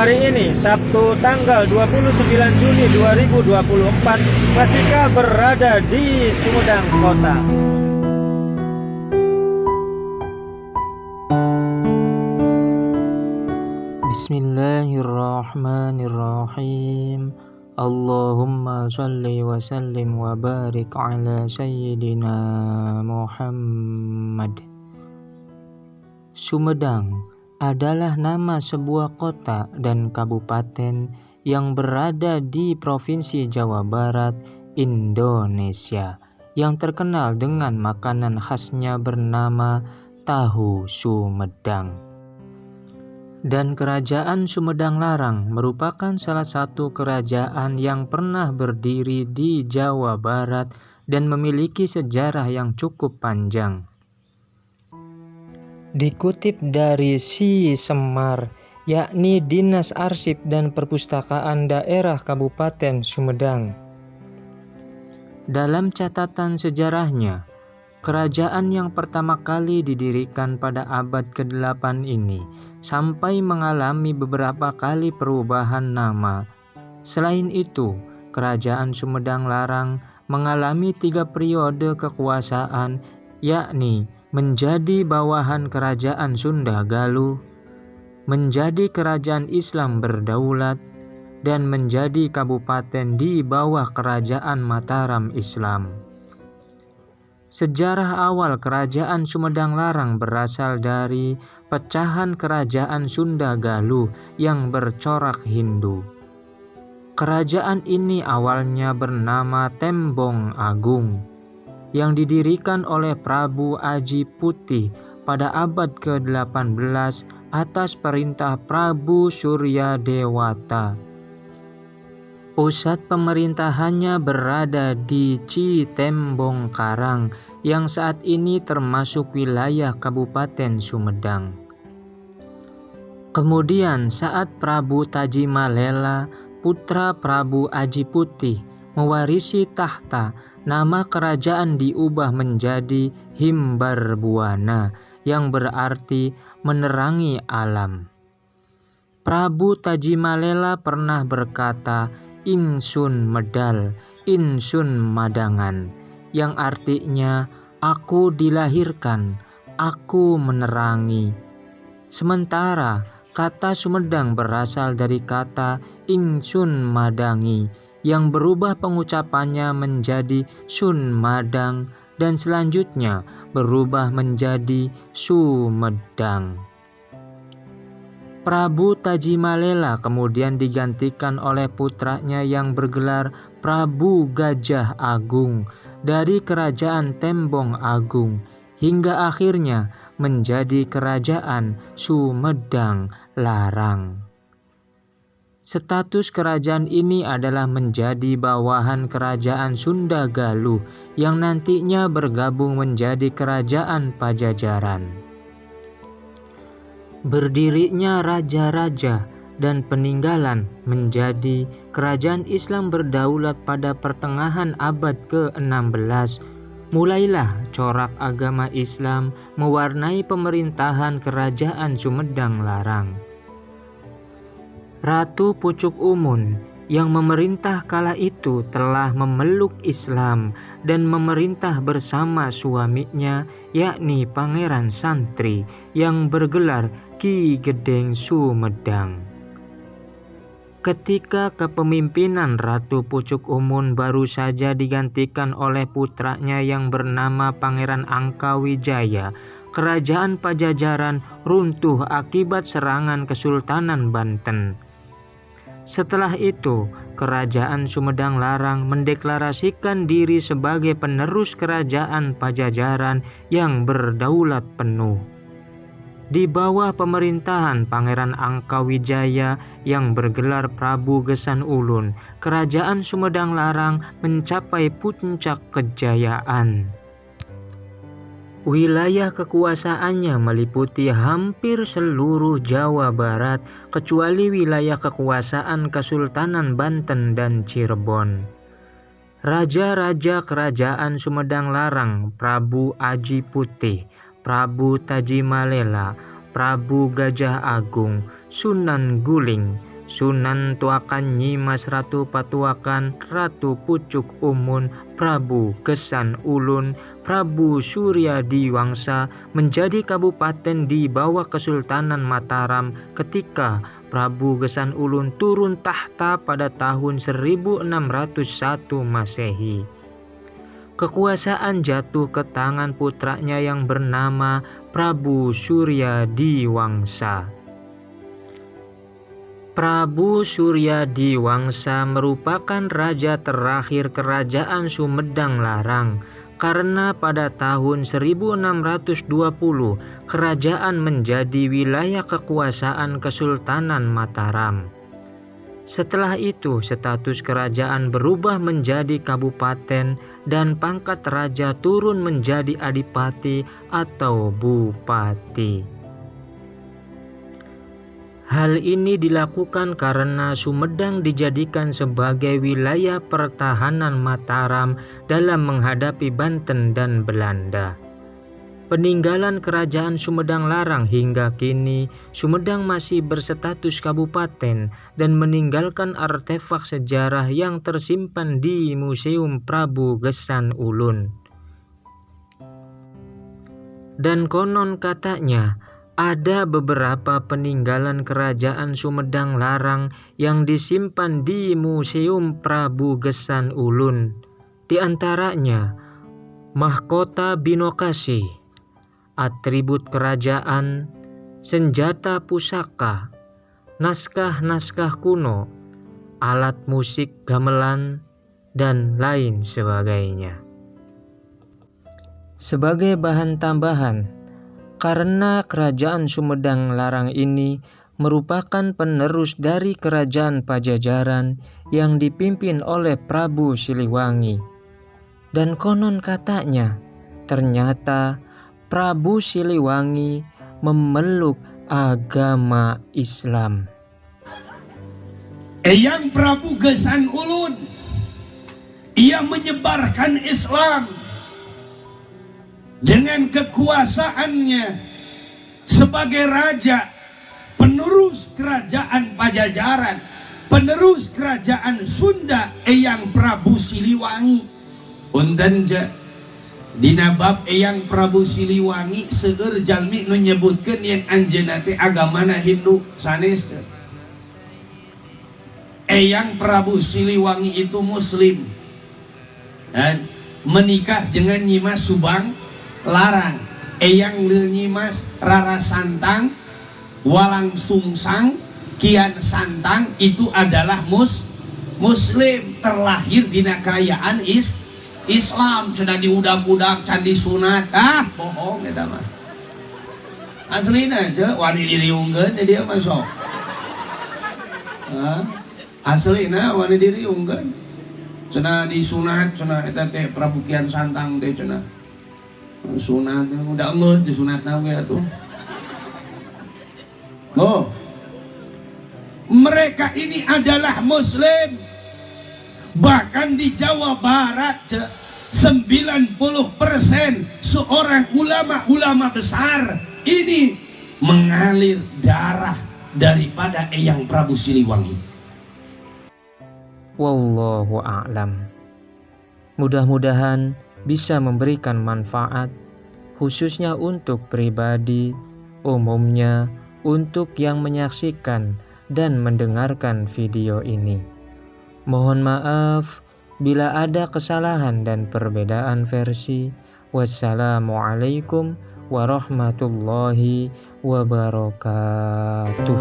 hari ini Sabtu tanggal 29 Juni 2024 Pratika berada di Sumedang Kota. Bismillahirrahmanirrahim. Allahumma salli wa sallim wa barik ala sayyidina Muhammad. Sumedang adalah nama sebuah kota dan kabupaten yang berada di Provinsi Jawa Barat, Indonesia, yang terkenal dengan makanan khasnya bernama tahu Sumedang. Dan Kerajaan Sumedang Larang merupakan salah satu kerajaan yang pernah berdiri di Jawa Barat dan memiliki sejarah yang cukup panjang. Dikutip dari Si Semar, yakni Dinas Arsip dan Perpustakaan Daerah Kabupaten Sumedang. Dalam catatan sejarahnya, kerajaan yang pertama kali didirikan pada abad ke-8 ini sampai mengalami beberapa kali perubahan nama. Selain itu, Kerajaan Sumedang Larang mengalami 3 periode kekuasaan, yakni menjadi bawahan Kerajaan Sunda Galuh, menjadi kerajaan Islam berdaulat, dan menjadi kabupaten di bawah Kerajaan Mataram Islam. Sejarah awal Kerajaan Sumedang Larang berasal dari pecahan Kerajaan Sunda Galuh yang bercorak Hindu. Kerajaan ini awalnya bernama Tembong Agung, yang didirikan oleh Prabu Aji Putih pada abad ke-18 atas perintah Prabu Suryadewata. Pusat pemerintahannya berada di Citembong Karang yang saat ini termasuk wilayah Kabupaten Sumedang. Kemudian saat Prabu Tajimalela, putra Prabu Aji Putih, mewarisi tahta, nama kerajaan diubah menjadi Himbarbuana yang berarti menerangi alam. Prabu Tajimalela pernah berkata, "Ingsun medal, Insun madangan," yang artinya aku dilahirkan, aku menerangi. Sementara kata Sumedang berasal dari kata Ingsun madangi yang berubah pengucapannya menjadi Sun Madang dan selanjutnya berubah menjadi Sumedang. Prabu Tajimalela kemudian digantikan oleh putranya yang bergelar Prabu Gajah Agung dari Kerajaan Tembong Agung hingga akhirnya menjadi Kerajaan Sumedang Larang. Status kerajaan ini adalah menjadi bawahan Kerajaan Sunda Galuh yang nantinya bergabung menjadi Kerajaan Pajajaran. Berdirinya raja-raja dan peninggalan menjadi kerajaan Islam berdaulat pada pertengahan abad ke-16, mulailah corak agama Islam mewarnai pemerintahan Kerajaan Sumedang Larang. Ratu Pucuk Umun yang memerintah kala itu telah memeluk Islam dan memerintah bersama suaminya, yakni Pangeran Santri yang bergelar Ki Gedeng Sumedang. Ketika kepemimpinan Ratu Pucuk Umun baru saja digantikan oleh putranya yang bernama Pangeran Angkawijaya, Kerajaan Pajajaran runtuh akibat serangan Kesultanan Banten. Setelah itu, Kerajaan Sumedang Larang mendeklarasikan diri sebagai penerus Kerajaan Pajajaran yang berdaulat penuh. Di bawah pemerintahan Pangeran Angkawijaya yang bergelar Prabu Gesan Ulun, Kerajaan Sumedang Larang mencapai puncak kejayaan. Wilayah kekuasaannya meliputi hampir seluruh Jawa Barat kecuali wilayah kekuasaan Kesultanan Banten dan Cirebon. Raja-raja Kerajaan Sumedang Larang, Prabu Aji Putih, Prabu Tajimalela, Prabu Gajah Agung, Sunan Guling, Sunan Tuakan Nyimas Ratu Patuakan Ratu Pucuk Umun Prabu Gesan Ulun Prabu Surya Diwangsa menjadi kabupaten di bawah Kesultanan Mataram ketika Prabu Gesan Ulun turun tahta pada tahun 1601 Masehi. Kekuasaan jatuh ke tangan putranya yang bernama Prabu Surya Diwangsa. Prabu Surya Diwangsa merupakan raja terakhir kerajaan Sumedang Larang karena pada tahun 1620 kerajaan menjadi wilayah kekuasaan Kesultanan Mataram. Setelah itu status kerajaan berubah menjadi kabupaten dan pangkat raja turun menjadi adipati atau bupati. Hal ini dilakukan karena Sumedang dijadikan sebagai wilayah pertahanan Mataram dalam menghadapi Banten dan Belanda. Peninggalan kerajaan Sumedang Larang hingga kini, Sumedang masih berstatus kabupaten dan meninggalkan artefak sejarah yang tersimpan di Museum Prabu Gesan Ulun. Dan konon katanya, ada beberapa peninggalan kerajaan Sumedang Larang yang disimpan di Museum Prabu Gesan Ulun. Di antaranya, mahkota binokasi, atribut kerajaan, senjata pusaka, naskah-naskah kuno, alat musik gamelan, dan lain sebagainya. Sebagai bahan tambahan, karena kerajaan Sumedang Larang ini merupakan penerus dari kerajaan Pajajaran yang dipimpin oleh Prabu Siliwangi. Dan konon katanya, ternyata Prabu Siliwangi memeluk agama Islam. Eyang Prabu Gesan Ulun, ia menyebarkan Islam dengan kekuasaannya sebagai raja, penerus kerajaan Pajajaran, penerus kerajaan Sunda, Eyang Prabu Siliwangi. Untanja dina bab Eyang Prabu Siliwangi seueur jalmi nu nyebutkeun yen anjeunna teh agamana Hindu sanes. Eyang Prabu Siliwangi itu muslim dan menikah dengan Nyimas Subang Larang. Eyang Nyimas Rara Santang Walang Sungsang Kian Santang itu adalah muslim, terlahir di nakayaan Islam, sudah diudak-udak candi sunat. Bohong eta mah. Aslina aja wani diriungkeun dia masuk. Aslina wani diriungkeun. Cenah disunat, cenah eta teh Prabu Kian Santang teh cenah. Sunat udah enggak disunatna we atuh. Oh. Mereka ini adalah muslim. Bahkan di Jawa Barat 90% seorang ulama besar ini mengalir darah daripada Eyang Prabu Siliwangi. Wallahu a'lam. Mudah-mudahan bisa memberikan manfaat, khususnya untuk pribadi, umumnya untuk yang menyaksikan dan mendengarkan video ini. Mohon maaf bila ada kesalahan dan perbedaan versi. Wassalamualaikum warahmatullahi wabarakatuh.